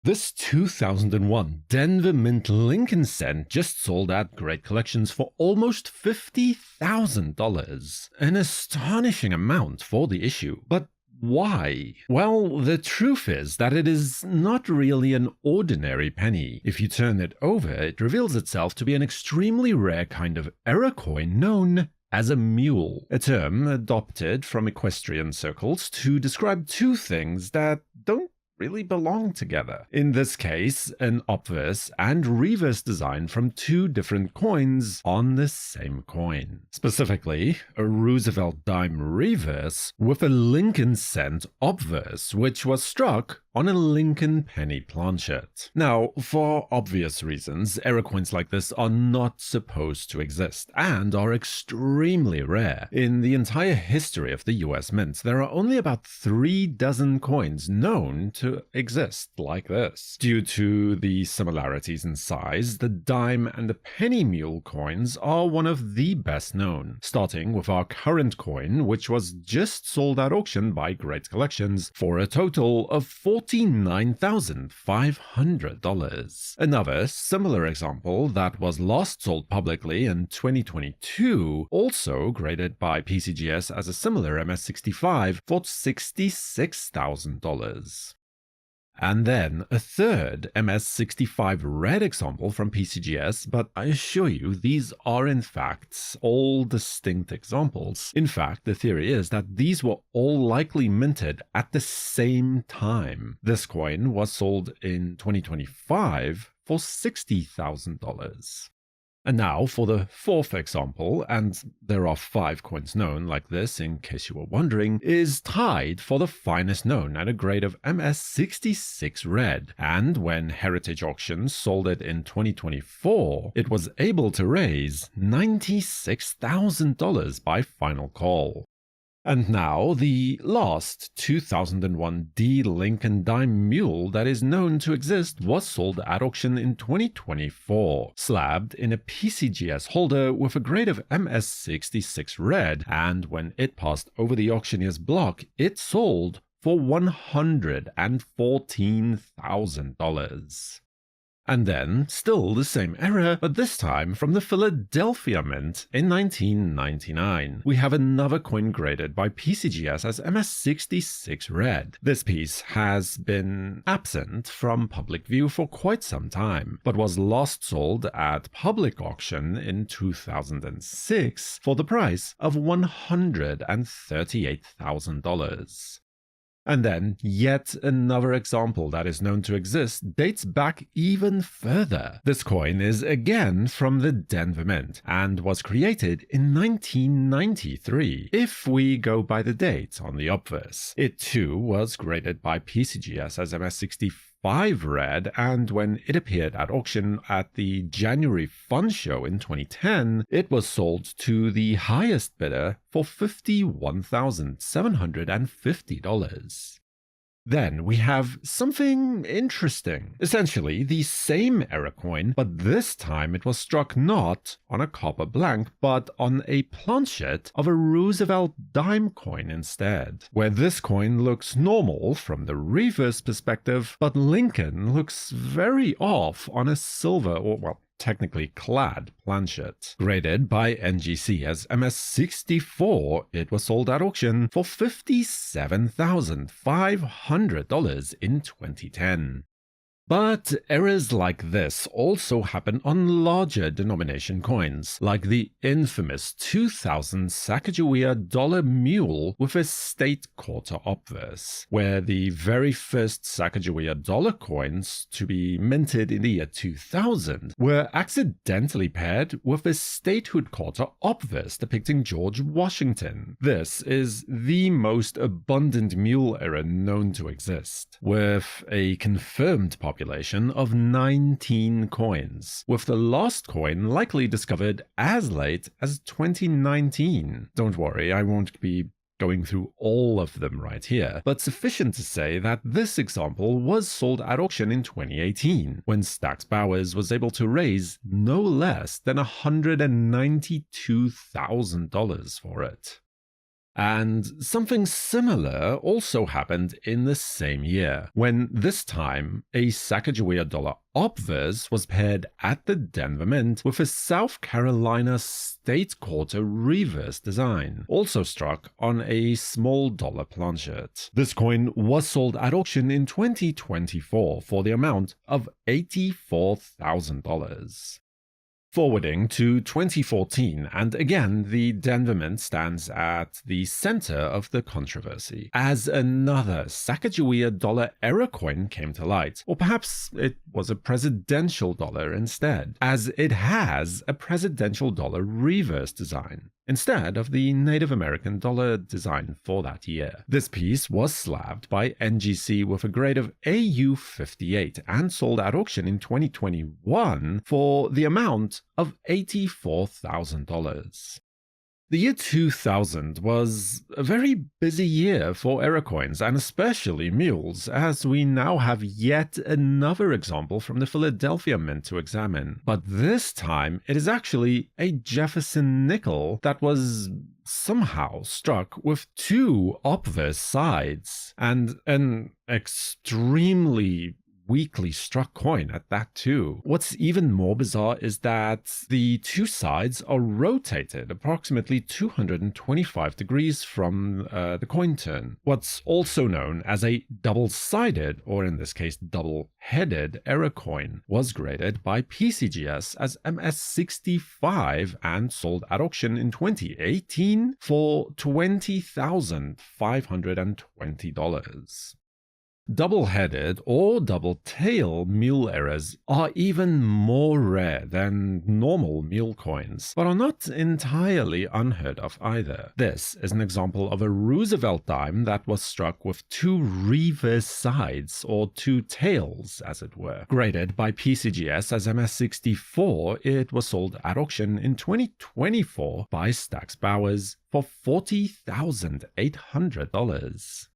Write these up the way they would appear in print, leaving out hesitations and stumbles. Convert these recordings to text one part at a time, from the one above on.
This 2001 Denver Mint Lincoln cent just sold at Great Collections for almost $50,000. An astonishing amount for the issue, but why? Well, the truth is that it is not really an ordinary penny. If you turn it over, it reveals itself to be an extremely rare kind of error coin known as a mule, a term adopted from equestrian circles to describe two things that don't really belong together. In this case, an obverse and reverse design from two different coins on the same coin. Specifically, a Roosevelt dime reverse with a Lincoln cent obverse, which was struck on a Lincoln penny planchet. Now, for obvious reasons, error coins like this are not supposed to exist and are extremely rare. In the entire history of the US Mint, there are only about 3 dozen coins known to exist like this. Due to the similarities in size, the dime and the penny mule coins are one of the best known, starting with our current coin, which was just sold at auction by Great Collections for a total of $49,500. Another similar example that was last sold publicly in 2022, also graded by PCGS as a similar MS65 for $66,000. And then a third MS65 red example from PCGS, but I assure you these are in fact all distinct examples. In fact, the theory is that these were all likely minted at the same time. This coin was sold in 2025 for $60,000. And now for the fourth example, and there are 5 coins known like this in case you were wondering, is tied for the finest known at a grade of MS66 red, and when Heritage Auctions sold it in 2024, it was able to raise $96,000 by final call. And now, the last 2001 D Lincoln Dime Mule that is known to exist was sold at auction in 2024, slabbed in a PCGS holder with a grade of MS66 red, and when it passed over the auctioneer's block, it sold for $114,000. And then, still the same error, but this time from the Philadelphia Mint in 1999. We have another coin graded by PCGS as MS66 red. This piece has been absent from public view for quite some time, but was last sold at public auction in 2006 for the price of $138,000. And then, yet another example that is known to exist dates back even further. This coin is again from the Denver Mint and was created in 1993, if we go by the date on the obverse. It too was graded by PCGS as MS65 red, and when it appeared at auction at the January Fun Show in 2010, it was sold to the highest bidder for $51,750. Then we have something interesting. Essentially, the same error coin, but this time it was struck not on a copper blank, but on a planchet of a Roosevelt dime coin instead, where this coin looks normal from the reverse perspective, but Lincoln looks very off on a silver, or well, technically clad planchet. Graded by NGC as MS64, it was sold at auction for $57,500 in 2010. But errors like this also happen on larger denomination coins, like the infamous 2000 Sacagawea dollar mule with a state quarter obverse, where the very first Sacagawea dollar coins to be minted in the year 2000 were accidentally paired with a statehood quarter obverse depicting George Washington. This is the most abundant mule error known to exist, with a confirmed population of 19 coins, with the last coin likely discovered as late as 2019. Don't worry, I won't be going through all of them right here, but sufficient to say that this example was sold at auction in 2018, when Stax Bowers was able to raise no less than $192,000 for it. And something similar also happened in the same year, when this time a Sacagawea dollar obverse was paired at the Denver Mint with a South Carolina state quarter reverse design, also struck on a small dollar planchet. This coin was sold at auction in 2024 for the amount of $84,000. Forwarding to 2014, and again the Denver Mint stands at the center of the controversy, as another Sacagawea dollar error coin came to light, or perhaps it was a presidential dollar instead, as it has a presidential dollar reverse design, instead of the Native American dollar design for that year. This piece was slabbed by NGC with a grade of AU58 and sold at auction in 2021 for the amount of $84,000. The year 2000 was a very busy year for error coins, and especially mules, as we now have yet another example from the Philadelphia Mint to examine. But this time, it is actually a Jefferson nickel that was somehow struck with two obverse sides, and an extremely weakly struck coin at that too. What's even more bizarre is that the two sides are rotated approximately 225 degrees from the coin turn. What's also known as a double-sided, or in this case double-headed error coin, was graded by PCGS as MS65 and sold at auction in 2018 for $20,520. Double-headed or double-tail mule errors are even more rare than normal mule coins, but are not entirely unheard of either. This is an example of a Roosevelt dime that was struck with two reverse sides, or two tails as it were. Graded by PCGS as MS64, it was sold at auction in 2024 by Stax Bowers for $40,800.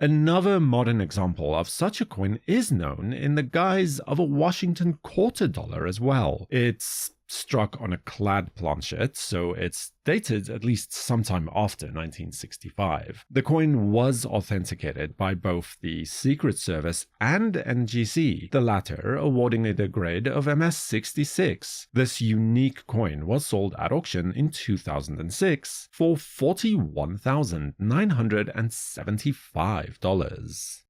Another modern example of such a coin is known in the guise of a Washington quarter dollar as well. It's struck on a clad planchet, so it's dated at least sometime after 1965. The coin was authenticated by both the Secret Service and NGC, the latter awarding it a grade of MS66. This unique coin was sold at auction in 2006 for $41,975.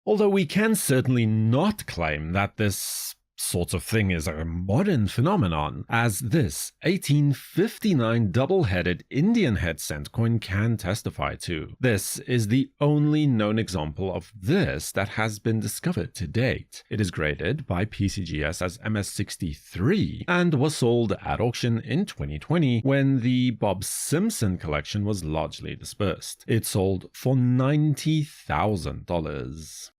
Although we can certainly not claim that this sort of thing is a modern phenomenon, as this 1859 double-headed Indian head cent coin can testify to. This is the only known example of this that has been discovered to date. It is graded by PCGS as MS63 and was sold at auction in 2020 when the Bob Simpson collection was largely dispersed. It sold for $90,000.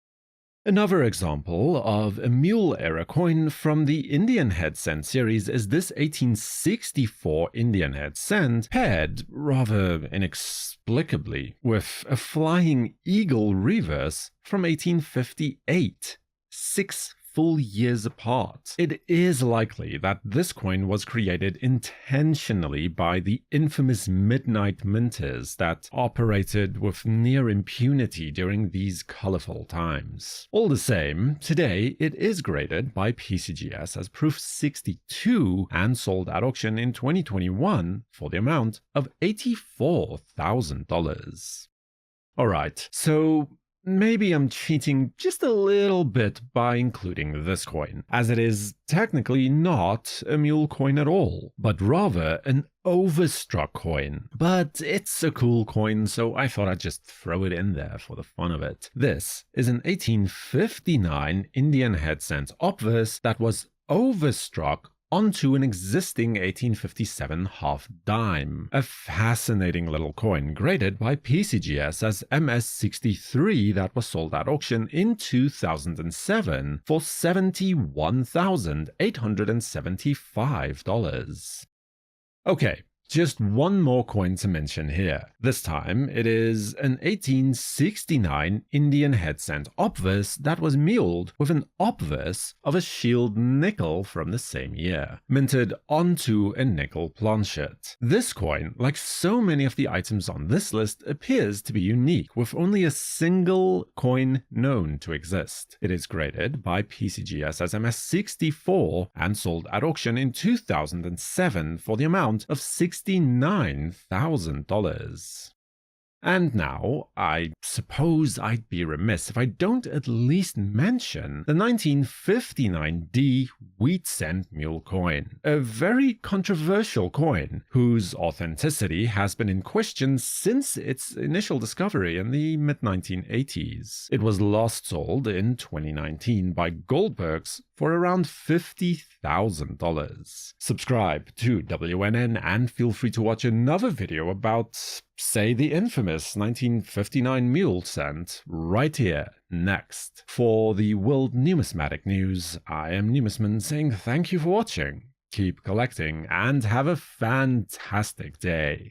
Another example of a mule era coin from the Indian head cent series is this 1864 Indian head cent, paired, rather inexplicably, with a flying eagle reverse from 1858, 6 full years apart. It is likely that this coin was created intentionally by the infamous midnight minters that operated with near impunity during these colorful times. All the same, today it is graded by PCGS as Proof 62 and sold at auction in 2021 for the amount of $84,000. Alright, so maybe I'm cheating just a little bit by including this coin, as it is technically not a mule coin at all, but rather an overstruck coin. But it's a cool coin, so I thought I'd just throw it in there for the fun of it. This is an 1859 Indian head cent obverse that was overstruck onto an existing 1857 half dime. A fascinating little coin graded by PCGS as MS63 that was sold at auction in 2007 for $71,875. Okay, Just one more coin to mention here. This time, it is an 1869 Indian head-cent obverse that was muled with an obverse of a shield nickel from the same year, minted onto a nickel planchet. This coin, like so many of the items on this list, appears to be unique, with only a single coin known to exist. It is graded by PCGS as MS64 and sold at auction in 2007 for the amount of $69,000. And now, I suppose I'd be remiss if I don't at least mention the 1959D wheat cent mule coin, a very controversial coin whose authenticity has been in question since its initial discovery in the mid-1980s. It was last sold in 2019 by Goldbergs for around $50,000. Subscribe to WNN and feel free to watch another video about, say, the infamous 1959 Mule cent right here next. For the World Numismatic News, I am Numisman saying thank you for watching, keep collecting, and have a fantastic day.